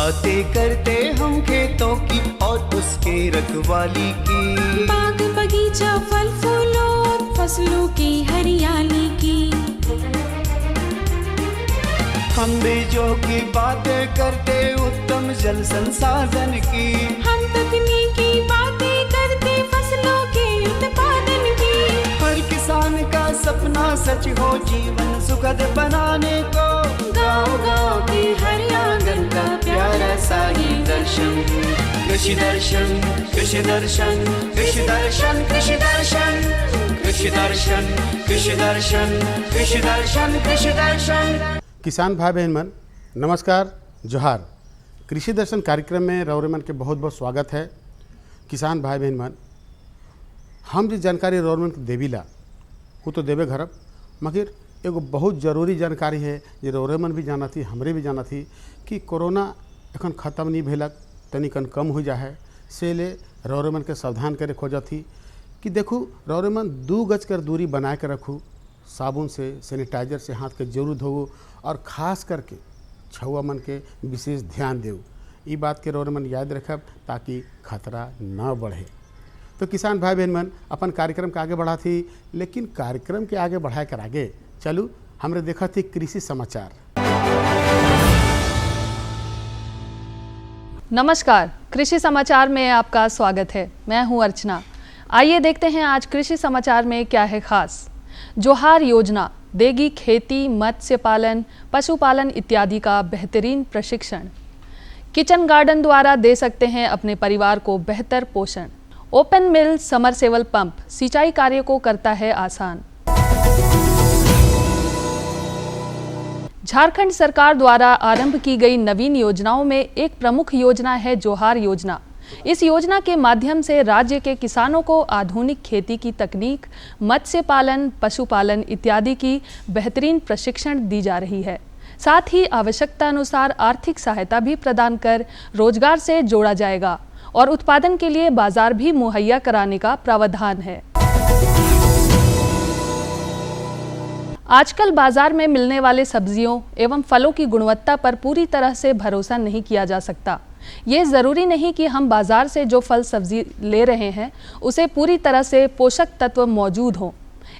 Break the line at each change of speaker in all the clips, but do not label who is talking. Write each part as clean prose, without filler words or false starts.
बातें करते हम खेतों की और उसके रखवाली की,
बाग बगीचा फल फूलों और फसलों की हरियाली की।
हम बीजों की बातें करते उत्तम जल संसाधन की,
हम तकनीकी बातें करते फसलों के उत्पादन की।
हर किसान का सपना सच हो जीवन सुखद बनाने को,
गाँव-गाँव के हर आंगन का प्यारा सा ये दर्शन।
कृषि दर्शन, कृषि दर्शन, कृषि दर्शन, कृषि दर्शन, कृषि दर्शन, कृषि दर्शन, कृषि दर्शन, कृषि दर्शन।
किसान भाई बहन मन नमस्कार, जोहार। कृषि दर्शन कार्यक्रम में रौरे मन के बहुत बहुत स्वागत है। किसान भाई बहन मन, हम जो जानकारी रौरे मन के देवीला वो तो देवे घरब, मगर एगो बहुत जरूरी जानकारी है जो रौरे मन भी जाना थी, हमरे भी जाना थी कि कोरोना एखन ख़त्म नहीं भेलक, तनिकन कम हो जा है, से ले रौरे मन के सावधान करे खोजा थी कि देखू रौरे मन 2 गज कर दूरी बना के रखू, साबुन से सैनिटाइजर से हाथ के जरूर धोवो और ख़ास करके छुआ मन के विशेष ध्यान देव। ये बात के रौरे मन याद रखब ताकि खतरा न बढ़े। तो किसान भाई बहन मन अपन कार्यक्रम के आगे बढ़ा थी, लेकिन कार्यक्रम के आगे बढ़ा कर आगे चलू हमरे देखा थी कृषि समाचार।
नमस्कार, कृषि समाचार में आपका स्वागत है। मैं हूं अर्चना। आइए देखते हैं आज कृषि समाचार में क्या है खास। जोहार योजना देगी खेती, मत्स्य पालन, पशुपालन इत्यादि का बेहतरीन प्रशिक्षण। किचन गार्डन द्वारा दे सकते हैं अपने परिवार को बेहतर पोषण। ओपन मिल समरसेबल पंप सिंचाई कार्य को करता है आसान। झारखंड सरकार द्वारा आरंभ की गई नवीन योजनाओं में एक प्रमुख योजना है जोहार योजना। इस योजना के माध्यम से राज्य के किसानों को आधुनिक खेती की तकनीक, मत्स्य पालन, पशुपालन इत्यादि की बेहतरीन प्रशिक्षण दी जा रही है। साथ ही आवश्यकता अनुसार आर्थिक सहायता भी प्रदान कर रोजगार से जोड़ा जाएगा और उत्पादन के लिए बाजार भी मुहैया कराने का प्रावधान है। आजकल बाजार में मिलने वाले सब्जियों एवं फलों की गुणवत्ता पर पूरी तरह से भरोसा नहीं किया जा सकता। ये ज़रूरी नहीं कि हम बाजार से जो फल सब्जी ले रहे हैं उसे पूरी तरह से पोषक तत्व मौजूद हों।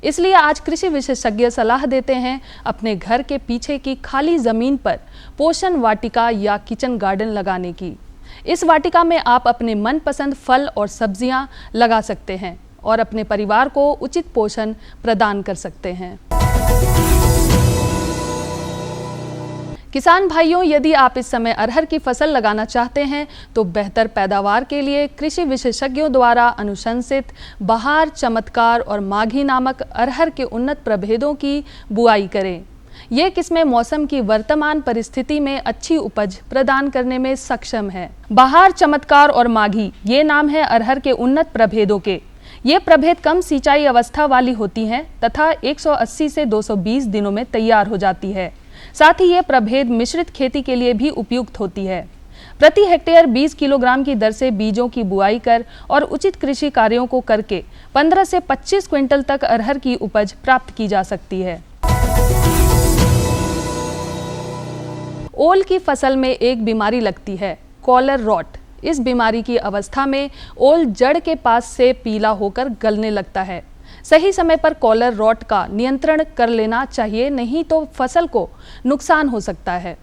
इसलिए आज कृषि विशेषज्ञ सलाह देते हैं अपने घर के पीछे की खाली ज़मीन पर पोषण वाटिका या किचन गार्डन लगाने की। इस वाटिका में आप अपने मनपसंद फल और सब्जियां लगा सकते हैं और अपने परिवार को उचित पोषण प्रदान कर सकते हैं। किसान भाइयों, यदि आप इस समय अरहर की फसल लगाना चाहते हैं तो बेहतर पैदावार के लिए कृषि विशेषज्ञों द्वारा अनुशंसित बहार, चमत्कार और माघी नामक अरहर के उन्नत प्रभेदों की बुआई करें। ये किस्में मौसम की वर्तमान परिस्थिति में अच्छी उपज प्रदान करने में सक्षम है। बहार, चमत्कार और माघी ये नाम है अरहर के उन्नत प्रभेदों के। ये प्रभेद कम सिंचाई अवस्था वाली होती हैं तथा 180 से 220 दिनों में तैयार हो जाती है। साथ ही ये प्रभेद मिश्रित खेती के लिए भी उपयुक्त होती है। प्रति हेक्टेयर 20 किलोग्राम की दर से बीजों की बुआई कर और उचित कृषि कार्यों को करके 15 से 25 क्विंटल तक अरहर की उपज प्राप्त की जा सकती है। ओल की फसल में एक बीमारी लगती है, कॉलर रॉट। इस बीमारी की अवस्था में ओल जड़ के पास से पीला होकर गलने लगता है। सही समय पर कॉलर रॉट का नियंत्रण कर लेना चाहिए, नहीं तो फसल को नुकसान हो सकता है।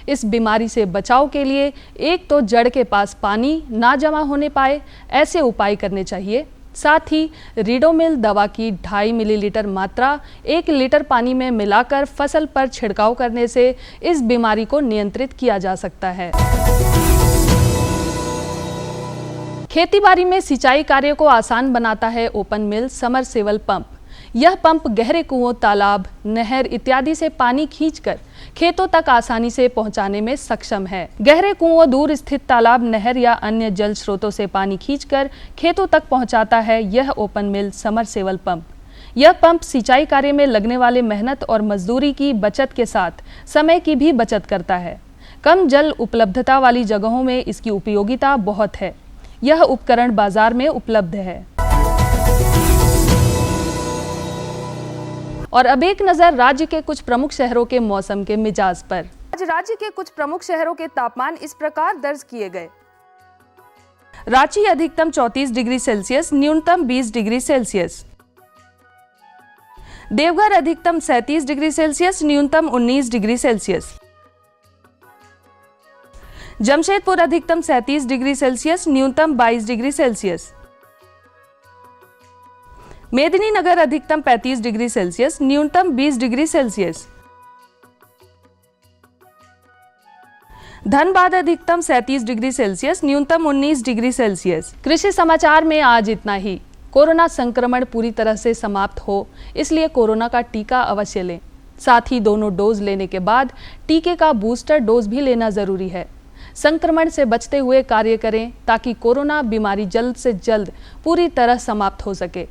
इस बीमारी से बचाव के लिए एक तो जड़ के पास पानी ना जमा होने पाए, ऐसे उपाय करने चाहिए। साथ ही रीडोमिल दवा की 2.5 मिलीलीटर मात्रा 1 लीटर पानी में मिलाकर फसल पर छिड़काव करने से इस बीमारी को नियंत्रित किया जा सकता है। खेतीबाड़ी में सिंचाई कार्य को आसान बनाता है ओपन मिल समरसेबल पंप। यह पंप गहरे कुओं, तालाब, नहर इत्यादि से पानी खींचकर खेतों तक आसानी से पहुंचाने में सक्षम है। गहरे कुओं, दूर स्थित तालाब, नहर या अन्य जल स्रोतों से पानी खींचकर खेतों तक पहुंचाता है यह ओपन मिल समरसेबल पंप। यह पंप सिंचाई कार्य में लगने वाले मेहनत और मजदूरी की बचत के साथ समय की भी बचत करता है। कम जल उपलब्धता वाली जगहों में इसकी उपयोगिता बहुत है। यह उपकरण बाजार में उपलब्ध है। और अब एक नजर राज्य के कुछ प्रमुख शहरों के मौसम के मिजाज पर। आज राज्य के कुछ प्रमुख शहरों के तापमान इस प्रकार दर्ज किए गए। रांची अधिकतम 34 डिग्री सेल्सियस, न्यूनतम 20 डिग्री सेल्सियस। देवघर अधिकतम 37 डिग्री सेल्सियस, न्यूनतम 19 डिग्री सेल्सियस। जमशेदपुर अधिकतम 37 डिग्री सेल्सियस, न्यूनतम 22 डिग्री सेल्सियस। मेदिनीनगर अधिकतम 35 डिग्री सेल्सियस, न्यूनतम 20 डिग्री सेल्सियस। धनबाद अधिकतम 37 डिग्री सेल्सियस, न्यूनतम 19 डिग्री सेल्सियस। कृषि समाचार में आज इतना ही। कोरोना संक्रमण पूरी तरह से समाप्त हो, इसलिए कोरोना का टीका अवश्य लें। साथ ही दोनों डोज लेने के बाद टीके का बूस्टर डोज भी लेना जरूरी है। संक्रमण से बचते हुए कार्य करें ताकि कोरोना बीमारी जल्द से जल्द पूरी तरह समाप्त हो सके।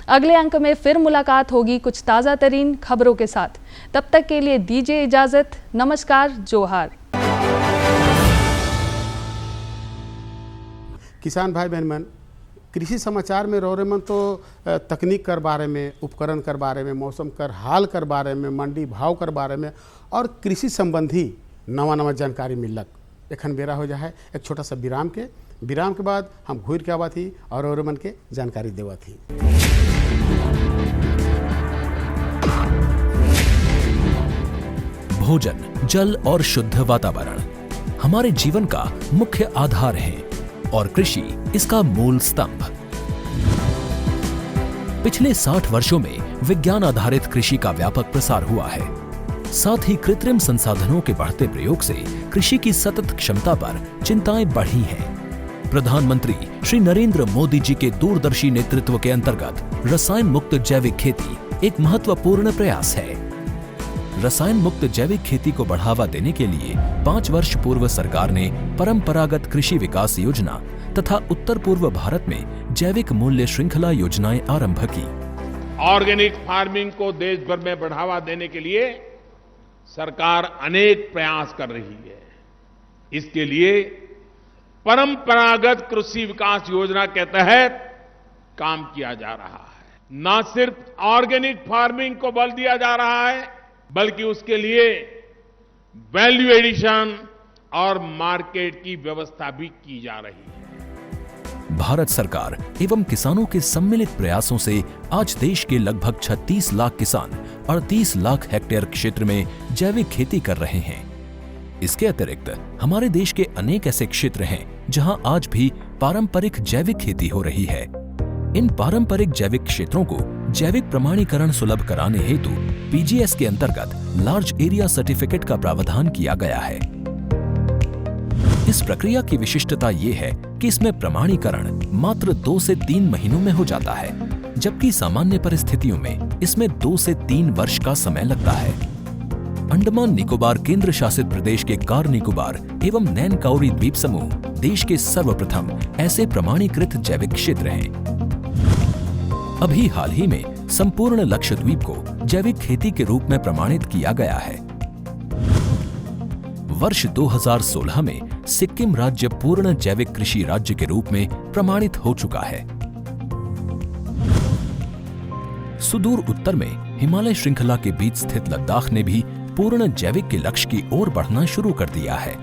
अगले अंक में फिर मुलाकात होगी कुछ ताज़ा तरीन खबरों के साथ। तब तक के लिए दीजिए इजाजत। नमस्कार, जोहार।
किसान भाई बहन मन, कृषि समाचार में रहो रे मन तो तकनीक कर बारे में, उपकरण कर बारे में, मौसम कर हाल कर बारे में, मंडी भाव कर बारे में और कृषि संबंधी नवा नवा जानकारी मिलक। एखन बेरा हो जाए एक छोटा सा विराम के बाद हम घूर के आवा थी और मन के जानकारी देवा थी।
भोजन, जल और शुद्ध वातावरण हमारे जीवन का मुख्य आधार है और कृषि इसका मूल स्तंभ। पिछले 60 वर्षों में विज्ञान आधारित कृषि का व्यापक प्रसार हुआ है। साथ ही कृत्रिम संसाधनों के बढ़ते प्रयोग से कृषि की सतत क्षमता पर चिंताएं बढ़ी हैं। प्रधानमंत्री श्री नरेंद्र मोदी जी के दूरदर्शी नेतृत्व के अंतर्गत रसायन मुक्त जैविक खेती एक महत्वपूर्ण प्रयास है। रसायन मुक्त जैविक खेती को बढ़ावा देने के लिए 5 वर्ष पूर्व सरकार ने परंपरागत कृषि विकास योजना तथा उत्तर पूर्व भारत में जैविक मूल्य श्रृंखला योजनाएं आरंभ की।
ऑर्गेनिक फार्मिंग को देश भर में बढ़ावा देने के लिए सरकार अनेक प्रयास कर रही है। इसके लिए परंपरागत कृषि विकास योजना के तहत काम किया जा रहा है। न सिर्फ ऑर्गेनिक फार्मिंग को बल दिया जा रहा है, बल्कि उसके लिए वैल्यू एडिशन और मार्केट की व्यवस्था भी की जा रही है।
भारत सरकार एवं किसानों के सम्मिलित प्रयासों से आज देश के लगभग 36 लाख किसान 38 लाख हेक्टेयर क्षेत्र में जैविक खेती कर रहे हैं। इसके अतिरिक्त हमारे देश के अनेक ऐसे क्षेत्र हैं जहां आज भी पारंपरिक जैविक खेती हो रही है। इन पारंपरिक जैविक क्षेत्रों को जैविक प्रमाणीकरण सुलभ कराने हेतु पीजीएस के अंतर्गत लार्ज एरिया सर्टिफिकेट का प्रावधान किया गया है। इस प्रक्रिया की विशिष्टता ये है कि इसमें प्रमाणीकरण मात्र 2 से 3 महीनों में हो जाता है, जबकि सामान्य परिस्थितियों में इसमें 2 से 3 वर्ष का समय लगता है। अंडमान निकोबार केंद्र शासित प्रदेश के कार निकोबार एवं नैन काउरी द्वीप समूह देश के सर्वप्रथम ऐसे प्रमाणीकृत जैविक क्षेत्र हैं। अभी हाल ही में संपूर्ण लक्षद्वीप को जैविक खेती के रूप में प्रमाणित किया गया है। वर्ष 2016 में सिक्किम राज्य पूर्ण जैविक कृषि राज्य के रूप में प्रमाणित हो चुका है। सुदूर उत्तर में हिमालय श्रृंखला के बीच स्थित लद्दाख ने भी पूर्ण जैविक के लक्ष्य की ओर बढ़ना शुरू कर दिया है।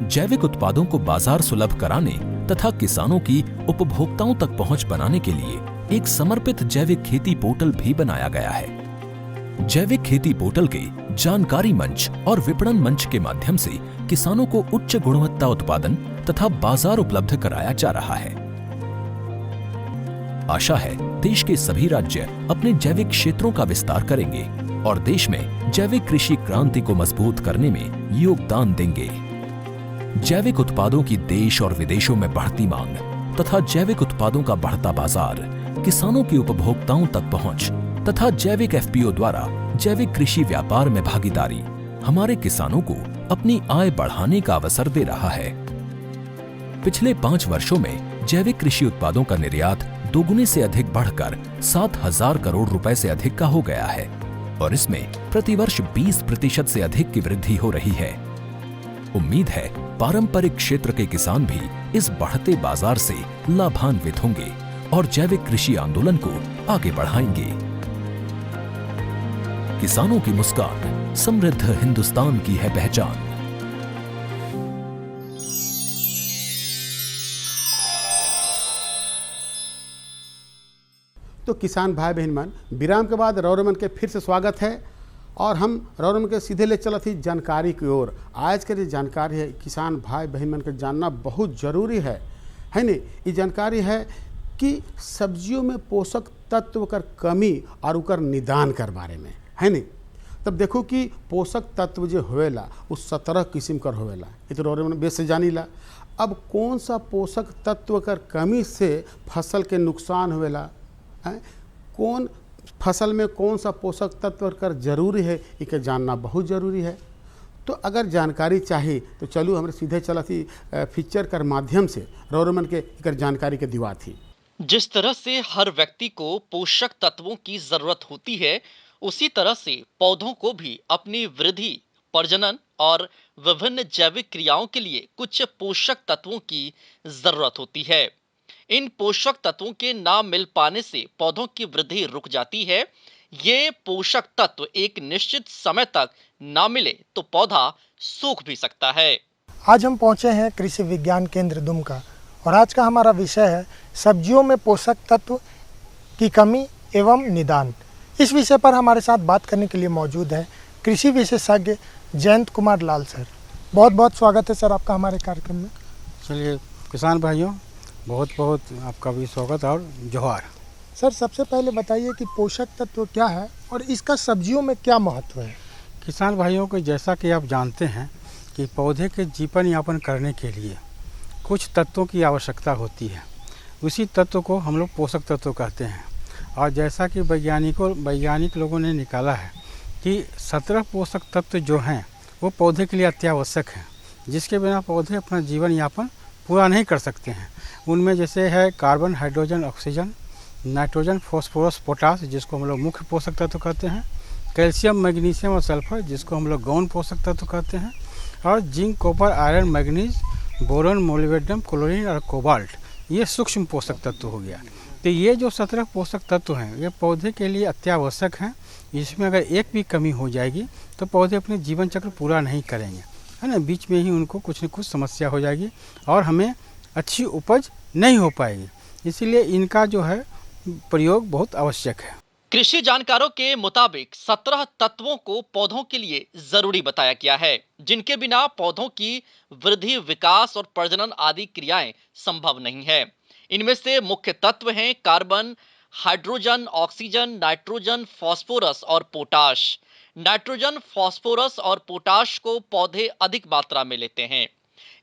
जैविक उत्पादों को बाजार सुलभ कराने तथा किसानों की उपभोक्ताओं तक पहुंच बनाने के लिए एक समर्पित जैविक खेती पोर्टल भी बनाया गया है। जैविक खेती पोर्टल के जानकारी मंच और विपणन मंच के माध्यम से किसानों को उच्च गुणवत्ता उत्पादन तथा बाजार उपलब्ध कराया जा रहा है। आशा है देश के सभी राज्य अपने जैविक क्षेत्रों का विस्तार करेंगे और देश में जैविक कृषि क्रांति को मजबूत करने में योगदान देंगे। जैविक उत्पादों की देश और विदेशों में बढ़ती मांग तथा जैविक उत्पादों का बढ़ता बाजार, किसानों की उपभोक्ताओं तक पहुंच तथा जैविक एफपीओ द्वारा जैविक कृषि व्यापार में भागीदारी हमारे किसानों को अपनी आय बढ़ाने का अवसर दे रहा है। पिछले 5 वर्षों में जैविक कृषि उत्पादों का निर्यात दोगुने से अधिक बढ़कर 7,000 करोड़ रुपए से अधिक का हो गया है और इसमें प्रतिवर्ष 20% से अधिक की वृद्धि हो रही है। उम्मीद है पारंपरिक क्षेत्र के किसान भी इस बढ़ते बाजार से लाभान्वित होंगे और जैविक कृषि आंदोलन को आगे बढ़ाएंगे। किसानों की मुस्कान, समृद्ध हिंदुस्तान की है पहचान।
तो किसान भाई बहन मन, विराम के बाद रौरमन के फिर से स्वागत है और हम रौरमन के सीधे ले चलत ही जानकारी की ओर। आज के जो जानकारी है किसान भाई बहन मन के जानना बहुत जरूरी है नहीं? ये जानकारी है कि सब्जियों में पोषक तत्व कर कमी और उकर निदान कर बारे में है नहीं। तब देखो कि पोषक तत्व जो होवेला उस 17 किस्म कर होवेला, ये तो रौरमन बेस से जानीला। अब कौन सा पोषक तत्व कर कमी से फसल के नुकसान होवेला, कौन फसल में कौन सा पोषक तत्व कर जरूरी है, इके जानना बहुत ज़रूरी है। तो अगर जानकारी चाहिए तो चलू हमारे सीधे चला थी फीचर कर माध्यम से रौरमन के इकर जानकारी के दिवा थी।
जिस तरह से हर व्यक्ति को पोषक तत्वों की जरूरत होती है, उसी तरह से पौधों को भी अपनी वृद्धि, प्रजनन और विभिन्न जैविक क्रियाओं के लिए कुछ पोषक तत्वों की जरूरत होती है। इन पोषक तत्वों के ना मिल पाने से पौधों की वृद्धि रुक जाती है। ये पोषक तत्व एक निश्चित समय तक ना मिले तो पौधा सूख भी सकता है।
आज हम पहुंचे हैं कृषि विज्ञान केंद्र दुमका और आज का हमारा विषय है सब्जियों में पोषक तत्व की कमी एवं निदान। इस विषय पर हमारे साथ बात करने के लिए मौजूद है कृषि विशेषज्ञ जयंत कुमार लाल सर। बहुत बहुत स्वागत है सर आपका हमारे कार्यक्रम में।
चलिए किसान भाइयों, बहुत बहुत आपका भी स्वागत और जोहार।
सर सबसे पहले बताइए कि पोषक तत्व क्या है और इसका सब्जियों में क्या महत्व है।
किसान भाइयों को जैसा कि आप जानते हैं कि पौधे के जीवन यापन करने के लिए कुछ तत्वों की आवश्यकता होती है, उसी तत्व को हम लोग पोषक तत्व कहते हैं। और जैसा कि वैज्ञानिक लोगों ने निकाला है कि 17 पोषक तत्व जो हैं वो पौधे के लिए अत्यावश्यक हैं, जिसके बिना पौधे अपना जीवन यापन पूरा नहीं कर सकते हैं। उनमें जैसे है carbon, hydrogen, oxygen, nitrogen, phosphorus, potash जिसको हम लोग मुख्य पोषक तत्व कहते हैं, कैल्शियम, मैग्नीशियम और सल्फर जिसको हम लोग गौण पोषक तत्व कहते हैं, और zinc, copper, iron, manganese, boron, molybdenum, chlorine और कोबाल्ट, ये सूक्ष्म पोषक तत्व हो गया। तो ये जो 17 पोषक तत्व हैं ये पौधे के लिए अत्यावश्यक हैं। इसमें अगर एक भी कमी हो जाएगी तो पौधे अपने जीवन चक्र पूरा नहीं करेंगे, है ना। बीच में ही उनको कुछ न कुछ समस्या हो जाएगी और हमें अच्छी उपज नहीं हो पाएगी। इसीलिए इनका जो है प्रयोग बहुत आवश्यक है।
कृषि जानकारों के मुताबिक 17 तत्वों को पौधों के लिए जरूरी बताया गया है, जिनके बिना पौधों की वृद्धि, विकास और प्रजनन आदि क्रियाएं संभव नहीं है। इनमें से मुख्य तत्व हैं carbon, hydrogen, oxygen, nitrogen, phosphorus और पोटाश। नाइट्रोजन, फॉस्फोरस और पोटाश को पौधे अधिक मात्रा में लेते हैं।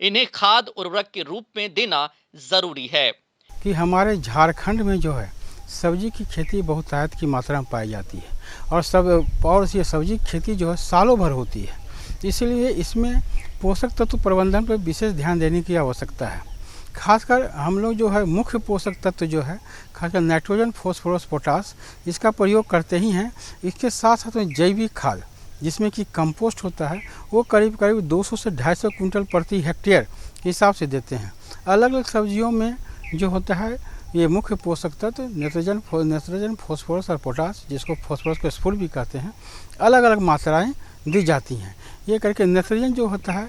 इन्हें खाद उर्वरक के रूप में देना जरूरी है।
कि हमारे झारखंड में जो है सब्जी की खेती बहुत आयत की मात्रा में पाई जाती है और ये सब्जी की खेती जो है सालों भर होती है। इसलिए इसमें पोषक तत्व प्रबंधन पर विशेष ध्यान देने की आवश्यकता है। खासकर हम लोग जो है मुख्य पोषक तत्व जो है खासकर नाइट्रोजन, फॉस्फोरस, पोटास इसका प्रयोग करते ही हैं। इसके साथ साथ में जैविक खाद जिसमें कि कंपोस्ट होता है वो करीब 200 से 250 क्विंटल प्रति हेक्टेयर के हिसाब से देते हैं। अलग अलग सब्जियों में जो होता है ये मुख्य पोषक तत्व नाइट्रोजन, फॉस्फोरस और पोटास जिसको फॉस्फोरस को स्फुर भी कहते हैं, अलग अलग मात्राएं दी जाती हैं। ये करके नाइट्रोजन जो होता है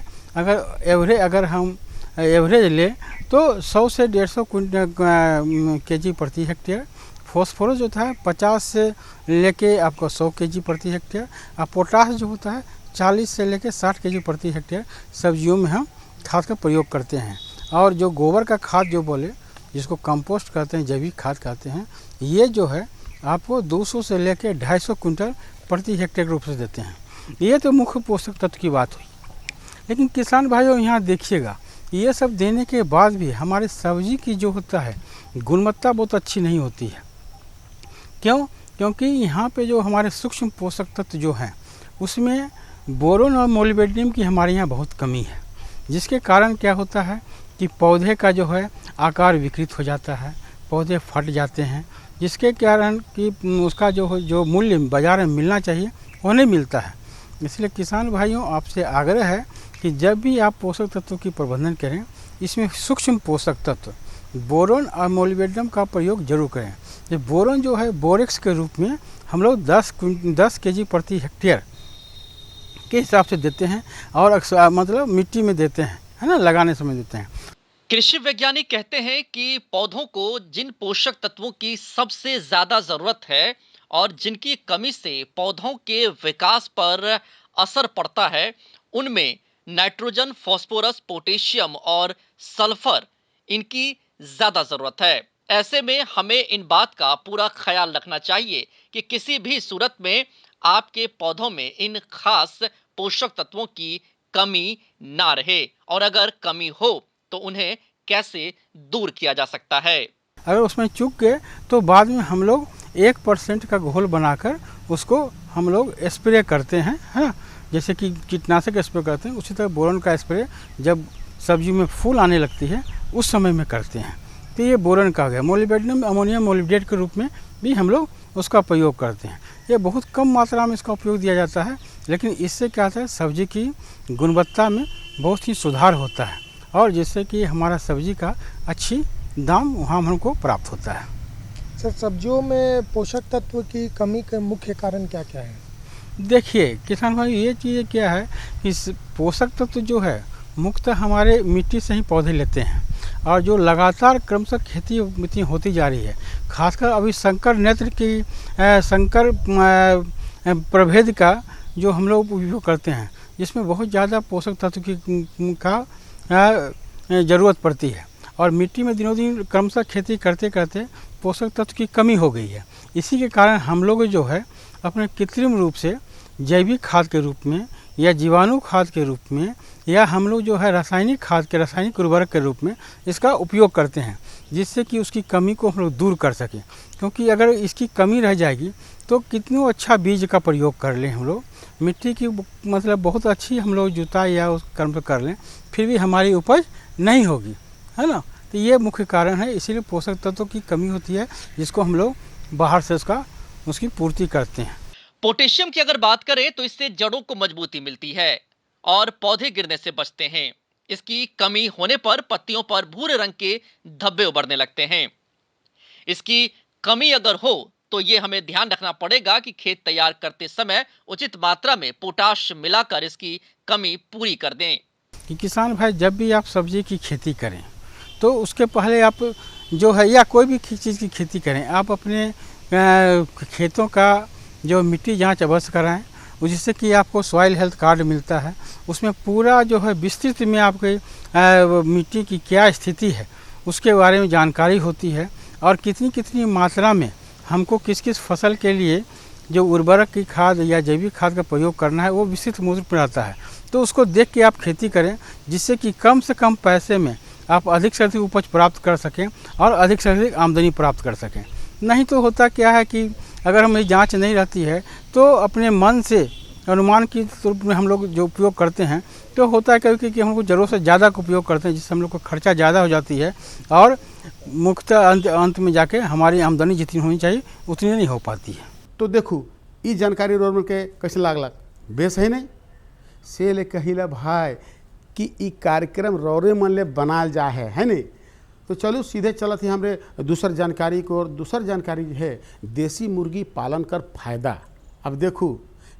अगर हम एवरेज ले तो 100 से 150 केजी प्रति हेक्टेयर। फॉस्फोरस जो होता है 50 से लेके आपको 100 केजी प्रति हेक्टेयर। और पोटास जो होता है 40 से लेके 60 केजी प्रति हेक्टेयर सब्जियों में हम खाद का प्रयोग करते हैं। और जो गोबर का खाद जो बोले जिसको कंपोस्ट कहते हैं, जैविक खाद कहते हैं, ये जो है आपको 200 से लेके 250 क्विंटल प्रति हेक्टेयर रूप से देते हैं। ये तो मुख्य पोषक तत्व की बात हुई। लेकिन किसान भाइयों यहाँ देखिएगा ये सब देने के बाद भी हमारे सब्जी की जो होता है गुणवत्ता बहुत अच्छी नहीं होती है। क्यों? क्योंकि यहाँ पे जो हमारे सूक्ष्म पोषक तत्व जो हैं उसमें बोरोन और मोलिब्डेनम की हमारे यहाँ बहुत कमी है, जिसके कारण क्या होता है कि पौधे का जो है आकार विकृत हो जाता है, पौधे फट जाते हैं, जिसके कारण कि उसका जो मूल्य बाज़ार में मिलना चाहिए वो नहीं मिलता है। इसलिए किसान भाइयों आपसे आग्रह है कि जब भी आप पोषक तत्वों की प्रबंधन करें इसमें सूक्ष्म पोषक तत्व बोरोन और मोलिब्डेनम का प्रयोग जरूर करें। ये बोरोन जो है बोरेक्स के रूप में हम लोग 10 केजी प्रति हेक्टेयर के हिसाब से देते हैं और मतलब मिट्टी में देते हैं, है ना, लगाने समय देते हैं।
कृषि वैज्ञानिक कहते हैं कि पौधों को जिन पोषक तत्वों की सबसे ज्यादा जरूरत है और जिनकी कमी से पौधों के विकास पर असर पड़ता है, उनमें नाइट्रोजन, फास्फोरस, पोटेशियम और सल्फर, इनकी ज्यादा जरूरत है। ऐसे में हमें इन बात का पूरा ख्याल रखना चाहिए कि किसी भी सूरत में आपके पौधों में इन खास पोषक तत्वों की कमी ना रहे, और अगर कमी हो तो उन्हें कैसे दूर किया जा सकता है।
अगर उसमें चूक गए तो बाद में हम लोग 1% का घोल बनाकर उसको हम लोग स्प्रे करते हैं, है ना, जैसे कि कीटनाशक स्प्रे करते हैं, उसी तरह बोरॉन का स्प्रे जब सब्जी में फूल आने लगती है उस समय में करते हैं। तो ये बोरॉन का हो गया। मोलिब्डेनम अमोनियम मोलिब्डेट के रूप में भी हम लोग उसका प्रयोग करते हैं। ये बहुत कम मात्रा में इसका उपयोग दिया जाता है, लेकिन इससे क्या होता है, सब्जी की गुणवत्ता में बहुत ही सुधार होता है और जिससे कि हमारा सब्जी का अच्छी दाम वहाँ हमको प्राप्त होता है।
सर, सब्जियों में पोषक तत्व की कमी के मुख्य कारण क्या क्या है?
देखिए किसान भाई, ये चीज़ क्या है कि पोषक तत्व जो है मुख्यतः हमारे मिट्टी से ही पौधे लेते हैं और जो लगातार क्रमशः खेती होती जा रही है, खासकर अभी संकर नेत्र की संकर प्रभेद का जो हम लोग उपयोग करते हैं, जिसमें बहुत ज़्यादा पोषक तत्व का ज़रूरत पड़ती है और मिट्टी में दिनों दिन क्रमशः खेती करते करते पोषक तत्व की कमी हो गई है। इसी के कारण हम लोग जो है अपने कृत्रिम रूप से जैविक खाद के रूप में या जीवाणु खाद के रूप में या हम लोग जो है रासायनिक खाद के, रासायनिक उर्वरक के रूप में इसका उपयोग करते हैं, जिससे कि उसकी कमी को हम लोग दूर कर सकें। क्योंकि अगर इसकी कमी रह जाएगी तो कितनों अच्छा बीज का प्रयोग कर लें हम लोग, मिट्टी की मतलब बहुत अच्छी हम लोग जुताई या उस कर्म कर लें, फिर भी हमारी उपज नहीं होगी, है ना। तो ये मुख्य कारण है, इसीलिए पोषक तत्वों की कमी होती है, जिसको हम लोग बाहर से उसकी पूर्ति करते हैं।
पोटेशियम की अगर बात करें तो इससे जड़ों को मजबूती मिलती है और पौधे गिरने से बचते हैं। इसकी कमी होने पर पत्तियों पर भूरे रंग के धब्बे उभरने लगते हैं। इसकी कमी अगर हो तो ये हमें ध्यान रखना पड़ेगा कि खेत तैयार करते समय उचित मात्रा में पोटाश मिलाकर इसकी कमी पूरी कर दें।
कि किसान भाई, जब भी आप सब्जी की खेती करें तो उसके पहले आप जो है या कोई भी चीज़ की खेती करें, आप अपने खेतों का जो मिट्टी जांच अवश्य कराएं, जिससे कि आपको सॉइल हेल्थ कार्ड मिलता है। उसमें पूरा जो है विस्तृत में आपके मिट्टी की क्या स्थिति है उसके बारे में जानकारी होती है और कितनी कितनी मात्रा में हमको किस किस फसल के लिए जो उर्वरक की खाद या जैविक खाद का प्रयोग करना है वो विस्तृत मूल्य पर आता है। तो उसको देख के आप खेती करें, जिससे कि कम से कम पैसे में आप अधिक से अधिक उपज प्राप्त कर सकें और अधिक से अधिक आमदनी प्राप्त कर सकें। नहीं तो होता क्या है कि अगर हमें जांच नहीं रहती है तो अपने मन से अनुमान की रूप में हम लोग जो उपयोग करते हैं तो होता है क्योंकि हम लोग ज़रूरत से ज़्यादा का उपयोग करते हैं, जिससे हम लोग को खर्चा ज़्यादा हो जाती है और मुख्यतः अंत में जाके हमारी आमदनी जितनी होनी चाहिए उतनी नहीं हो पाती है।
तो देखू ये जानकारी रोड के कैसे लागलक बेस है नहीं से ले कहिला भाई कि ई कार्यक्रम रौरे मन ले बनाल जा है नहीं। तो चलो सीधे चलत ही हमरे दूसर जानकारी को, और दूसर जानकारी है देसी मुर्गी पालन कर फायदा। अब देखू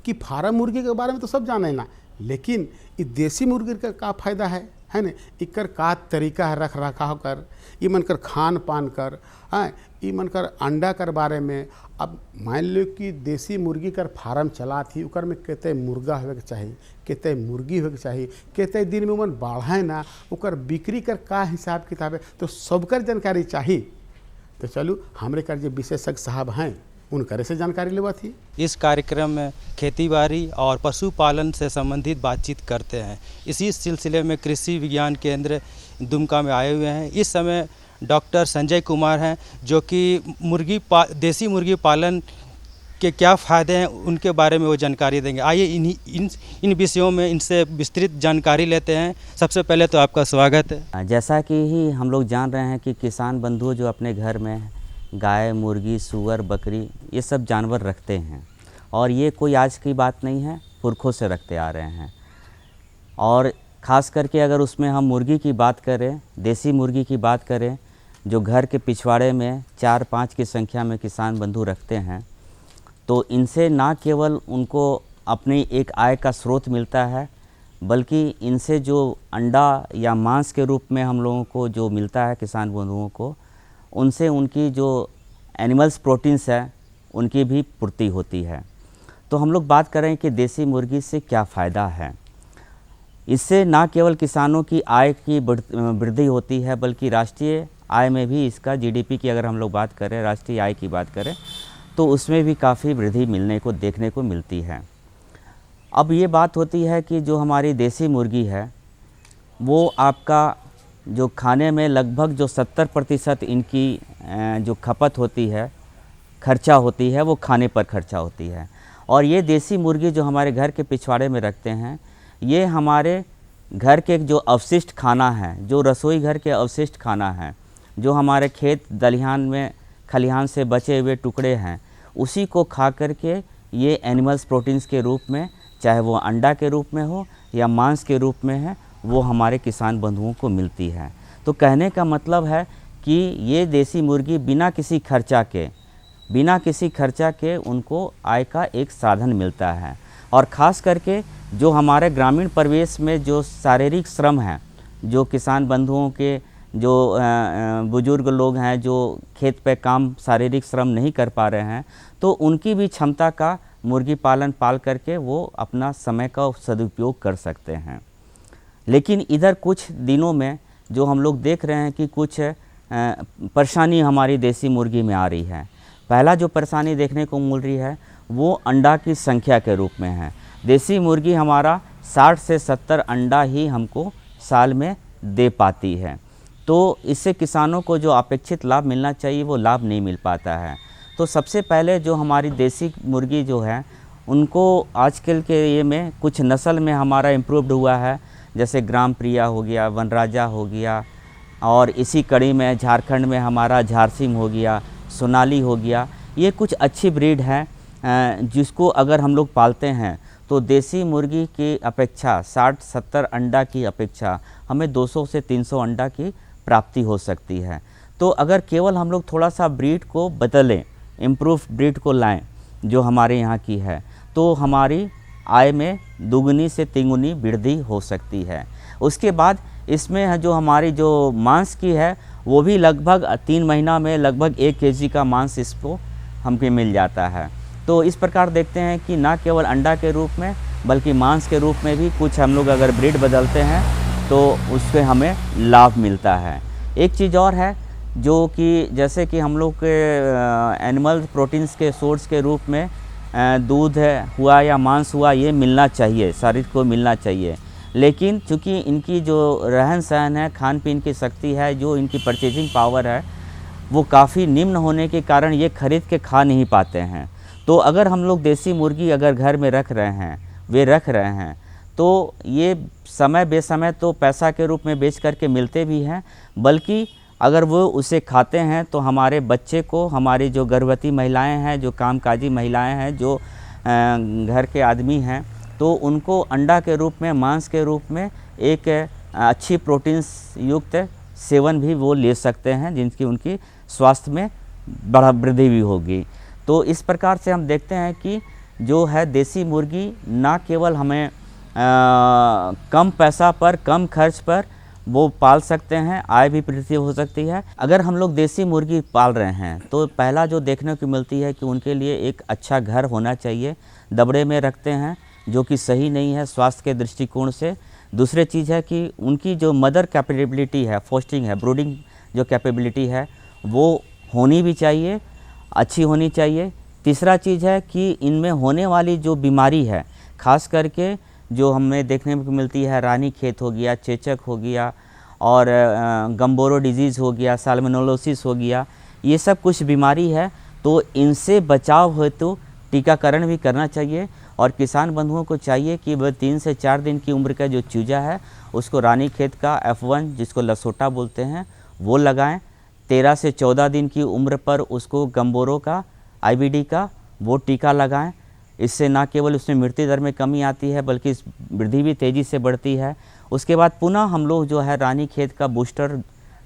कि फार्म मुर्गी के बारे में तो सब जाने ना, लेकिन ये देसी मुर्गी का का फायदा है ना, इकर का तरीका है रख रखाव कर, ये मन कर खान पान कर, हाँ ये मन कर अंडा कर बारे में। अब मान लो कि देसी मुर्गी कर फार्म चला थी, उकर में केते मुर्गा होवे के चाहिए, केते मुर्गी होवे के चाहिए, केते दिन में मन बढ़ाए ना, उकर बिक्री कर का हिसाब किताब है, तो सबकर जानकारी चाहिए। तो चलो हमरे कर जो विशेषज्ञ साहब हैं उनकर से जानकारी लेवा थी।
इस कार्यक्रम में खेतीबाड़ी और पशुपालन से संबंधित बातचीत करते हैं। इसी सिलसिले में कृषि विज्ञान केंद्र दुमका में आए हुए हैं। इस समय डॉक्टर संजय कुमार हैं, जो कि देसी मुर्गी पालन के क्या फ़ायदे हैं उनके बारे में वो जानकारी देंगे। आइए इन विषयों में इनसे विस्तृत जानकारी लेते हैं। सबसे पहले तो आपका स्वागत है।
जैसा कि ही हम लोग जान रहे हैं कि किसान बंधु जो अपने घर में गाय, मुर्गी, सूअर, बकरी ये सब जानवर रखते हैं, और ये कोई आज की बात नहीं है, पुरखों से रखते आ रहे हैं। और ख़ास करके अगर उसमें हम मुर्गी की बात करें, देसी मुर्गी की बात करें, जो घर के पिछवाड़े में 4-5 की संख्या में किसान बंधु रखते हैं, तो इनसे ना केवल उनको अपनी एक आय का स्रोत मिलता है, बल्कि इनसे जो अंडा या मांस के रूप में हम लोगों को जो मिलता है किसान बंधुओं को, उनसे उनकी जो एनिमल्स प्रोटीन्स है उनकी भी पूर्ति होती है। तो हम लोग बात करें कि देसी मुर्गी से क्या फ़ायदा है। इससे ना केवल किसानों की आय की वृद्धि होती है, बल्कि राष्ट्रीय आय में भी इसका जीडीपी की अगर हम लोग बात करें, राष्ट्रीय आय की बात करें, तो उसमें भी काफ़ी वृद्धि मिलने को देखने को मिलती है। अब ये बात होती है कि जो हमारी देसी मुर्गी है वो आपका जो खाने में लगभग जो 70% इनकी जो खपत होती है, खर्चा होती है, वो खाने पर खर्चा होती है। और ये देसी मुर्गी जो हमारे घर के पिछवाड़े में रखते हैं, ये हमारे घर के जो अवशिष्ट खाना है, जो रसोई घर के अवशिष्ट खाना है, जो हमारे खेत दलिहान में खलिहान से बचे हुए टुकड़े हैं, उसी को खा करके ये एनिमल्स प्रोटीन्स के रूप में, चाहे वो अंडा के रूप में हो या मांस के रूप में है, वो हमारे किसान बंधुओं को मिलती है। तो कहने का मतलब है कि ये देसी मुर्गी बिना किसी खर्चा के उनको आय का एक साधन मिलता है। और ख़ास करके जो हमारे ग्रामीण परिवेश में जो शारीरिक श्रम है, जो किसान बंधुओं के जो बुजुर्ग लोग हैं जो खेत पे काम शारीरिक श्रम नहीं कर पा रहे हैं, तो उनकी भी क्षमता का मुर्गी पालन पाल करके वो अपना समय का सदुपयोग कर सकते हैं। लेकिन इधर कुछ दिनों में जो हम लोग देख रहे हैं कि कुछ परेशानी हमारी देसी मुर्गी में आ रही है। पहला जो परेशानी देखने को मिल रही है वो अंडा की संख्या के रूप में है। देसी मुर्गी हमारा 60 से 70 अंडा ही हमको साल में दे पाती है, तो इससे किसानों को जो अपेक्षित लाभ मिलना चाहिए वो लाभ नहीं मिल पाता है। तो सबसे पहले जो हमारी देसी मुर्गी जो है उनको आजकल के ये में कुछ नस्ल में हमारा इम्प्रूव्ड हुआ है, जैसे ग्राम प्रिया हो गया, वनराजा हो गया, और इसी कड़ी में झारखंड में हमारा झारसिम हो गया, सोनाली हो गया। ये कुछ अच्छी ब्रीड है जिसको अगर हम लोग पालते हैं तो देसी मुर्गी की अपेक्षा 60-70 अंडा की अपेक्षा हमें 200 से 300 अंडा की प्राप्ति हो सकती है। तो अगर केवल हम लोग थोड़ा सा ब्रीड को बदलें, इम्प्रूव ब्रीड को लाएं जो हमारे यहाँ की है, तो हमारी आय में दुगनी से तिगुनी वृद्धि हो सकती है। उसके बाद इसमें जो हमारी जो मांस की है वो भी लगभग 3 महीना में लगभग 1 केजी का मांस इसको हमको मिल जाता है। तो इस प्रकार देखते हैं कि ना केवल अंडा के रूप में बल्कि मांस के रूप में भी कुछ हम लोग अगर ब्रीड बदलते हैं तो उससे हमें लाभ मिलता है। एक चीज़ और है जो कि जैसे कि हम लोग के एनिमल प्रोटीन्स के सोर्स के रूप में दूध हुआ या मांस हुआ, ये मिलना चाहिए, शरीर को मिलना चाहिए। लेकिन चूँकि इनकी जो रहन सहन है, खान पीन की शक्ति है, जो इनकी परचेजिंग पावर है, वो काफ़ी निम्न होने के कारण ये खरीद के खा नहीं पाते हैं। तो अगर हम लोग देसी मुर्गी अगर घर में रख रहे हैं तो ये समय बेसमय तो पैसा के रूप में बेच करके मिलते भी हैं, बल्कि अगर वो उसे खाते हैं तो हमारे बच्चे को, हमारी जो गर्भवती महिलाएं हैं, जो कामकाजी महिलाएं हैं, जो घर के आदमी हैं, तो उनको अंडा के रूप में, मांस के रूप में एक अच्छी प्रोटीन्स युक्त सेवन भी वो ले सकते हैं, जिनकी उनकी स्वास्थ्य में बड़ा वृद्धि भी होगी। तो इस प्रकार से हम देखते हैं कि जो है देसी मुर्गी ना केवल हमें कम पैसा पर, कम खर्च पर वो पाल सकते हैं, आय भी वृद्धि हो सकती है। अगर हम लोग देसी मुर्गी पाल रहे हैं तो पहला जो देखने को मिलती है कि उनके लिए एक अच्छा घर होना चाहिए। दबड़े में रखते हैं जो कि सही नहीं है स्वास्थ्य के दृष्टिकोण से। दूसरी चीज़ है कि उनकी जो मदर कैपेबिलिटी है, फोस्टिंग है, ब्रूडिंग जो कैपेबिलिटी है वो होनी भी चाहिए, अच्छी होनी चाहिए। तीसरा चीज़ है कि इनमें होने वाली जो बीमारी है, खास करके जो हमें देखने को मिलती है, रानी खेत हो गया, चेचक हो गया, और गम्बोरो डिजीज़ हो गया, साल्मोनेलोसिस हो गया, ये सब कुछ बीमारी है। तो इनसे बचाव हेतु टीकाकरण भी करना चाहिए। और किसान बंधुओं को चाहिए कि वह 3 से 4 दिन की उम्र का जो चूजा है उसको रानी खेत का F1 जिसको लसोटा बोलते हैं वो लगाएं। 13 से 14 दिन की उम्र पर उसको गम्बोरो का, IBD का वो टीका लगाएं। इससे ना केवल उसमें मृत्यु दर में कमी आती है बल्कि वृद्धि भी तेज़ी से बढ़ती है। उसके बाद पुनः हम लोग जो है रानी खेत का बूस्टर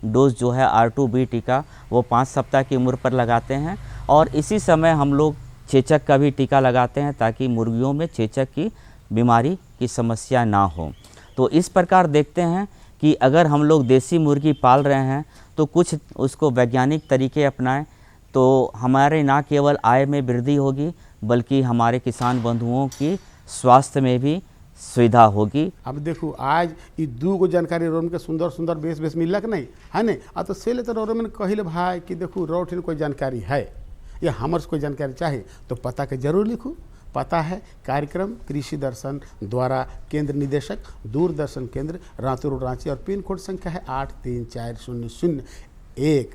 डोज जो है R2B टीका वो 5 सप्ताह की उम्र पर लगाते हैं। और इसी समय हम लोग चेचक का भी टीका लगाते हैं ताकि मुर्गियों में चेचक की बीमारी की समस्या ना हो। तो इस प्रकार देखते हैं कि अगर हम लोग देसी मुर्गी पाल रहे हैं तो कुछ उसको वैज्ञानिक तरीके अपनाएं तो हमारे ना केवल आय में वृद्धि होगी बल्कि हमारे किसान बंधुओं की स्वास्थ्य में भी सुविधा होगी।
अब देखो आज ये 2 गो जानकारी रोम के सुंदर सुंदर बेस मिलक नहीं है ने आ तो से तो रोम में कहिले भाई कि देखो रोटिन कोई जानकारी है या हमर से कोई जानकारी चाहे तो पता के जरूर लिखू। पता है कार्यक्रम कृषि दर्शन द्वारा केंद्र निदेशक दूरदर्शन केंद्र रांची रोड रांची और पिन कोड संख्या है 834001।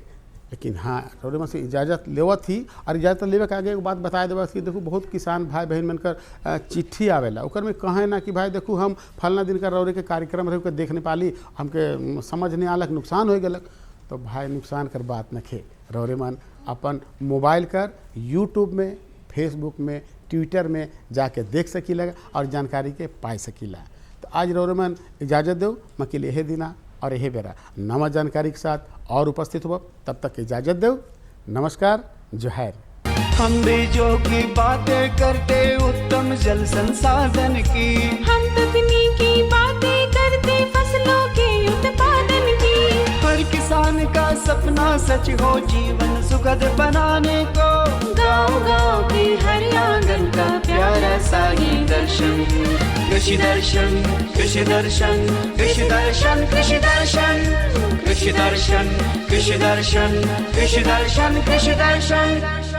लेकिन हाँ रोमा से इजाज़त लेवा थी और इजाज़त लेवे के आगे एक बात बताए देवा कि देखो बहुत किसान भाई बहन मनकर चिट्ठी आवेला ओकर में कहे ना कि भाई देखो हम फलना दिन का रौरे के कार्यक्रम रहे के देख नहीं पाली हमके समझ नहीं आलक नुकसान हो गलक। तो भाई नुकसान कर बात न खे रौरे मन अपन मोबाइल कर यूट्यूब में फेसबुक में ट्विटर में जाके देख सकीला और जानकारी के पाई सकीला। तो आज रौरे मन इजाज़त दो मकिल यह दिना और यही बेरा नवा जानकारी के साथ और उपस्थित हुआ। तब तक इजाज़त दो। नमस्कार जोहार।
हम बीजों की बातें करते उत्तम जल संसाधन की,
हम तकनीकी बातें करते फसलों के उत्पादन की।
हर किसान का सपना सच हो जीवन सुखद बनाने को,
गाँव-गाँव के हर आंगन का प्यारा सा ये दर्शन।
कृषि दर्शन कृषि दर्शन कृषि दर्शन कृषि दर्शन कृषि दर्शन कृषि दर्शन कृषि दर्शन कृषि दर्शन।